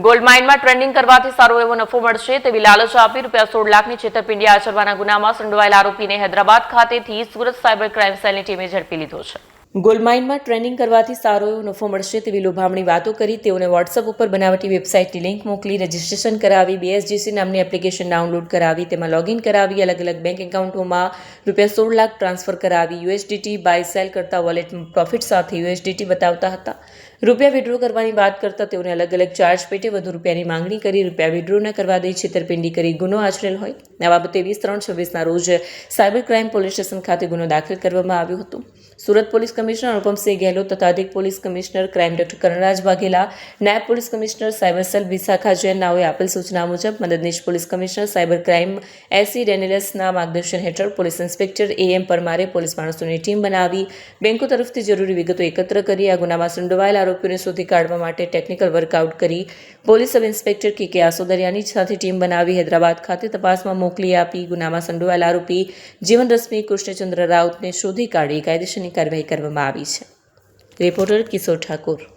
Gold માઇનમાં trending કરવાથી સારો એવો નફો મળશે તેવી લાલચ આપી ₹16 લાખની છેતરપિંડી આચરવાના ગુનામાં સંડોવાયેલા આરોપીને હૈદરાબાદ ખાતેથી સુરત સાયબર ક્રાઇમ સેલની ટીમે ઝડપી લીધો છે. ગોલ્ડ માઇનમાં ટ્રેનિંગ કરવાથી સારો એવો નફો મળશે તેવી લોભામણી વાતો કરી તેઓને વોટ્સઅપ ઉપર બનાવટી વેબસાઇટની લિંક મોકલી રજીસ્ટ્રેશન કરાવી BSGC નામની એપ્લિકેશન ડાઉનલોડ કરાવી તેમાં લોગિન કરાવી અલગ અલગ બેંક એકાઉન્ટોમાં ₹16 લાખ ટ્રાન્સફર કરાવી USDT બાય સેલ કરતા વોલેટમાં પ્રોફિટ સાથે USDT બતાવતા હતા. રૂપિયા વિડ્રો કરવાની વાત કરતા તેઓને અલગ અલગ ચાર્જ પેટે વધુ રૂપિયાની માંગણી કરી રૂપિયા વિડ્રો ન કરવા દઈ છેતરપિંડી કરી ગુનો આચરેલ હોય. આ બાબતે 20/3/26ના રોજ સાયબર ક્રાઇમ પોલીસ સ્ટેશન ખાતે ગુનો દાખલ કરવામાં આવ્યો હતો. સુરત પોલીસ કમિશનર અનુપમસિંહ ગેહલોત તથા અધિક police commissioner crime doctor Karanraj Vaghela, નાયબ પોલીસ કમિશનર સાયબર સેલ વિશાખા જૈન નાઓએ આપેલ સૂચના મુજબ મદદનીશ police commissioner cyber crime SC ડેનિયલ્સના માર્ગદર્શન હેઠળ પોલીસ ઇન્સ્પેક્ટર AM પરમારે પોલીસ માણસોની ટીમ બનાવી બેંકો તરફથી જરૂરી વિગતો એકત્ર કરી આ ગુનામાં સંડોવાયેલા આરોપીઓને શોધી કાઢવા માટે ટેકનિકલ વર્કઆઉટ કરી પોલીસ સબ ઇન્સ્પેક્ટર KK આસોદરિયાની સાથે ટીમ બનાવી હૈદરાબાદ ખાતે તપાસમાં મોકલી આપી ગુનામાં સંડોવાયેલા આરોપી જીવન રશ્મિ કૃષ્ણચંદ્ર રાઉતને શોધી કાઢી કાયદેસરની કાર્યવાહી કરવામાં આવી છે. રિપોર્ટર કિશોર ઠાકોર.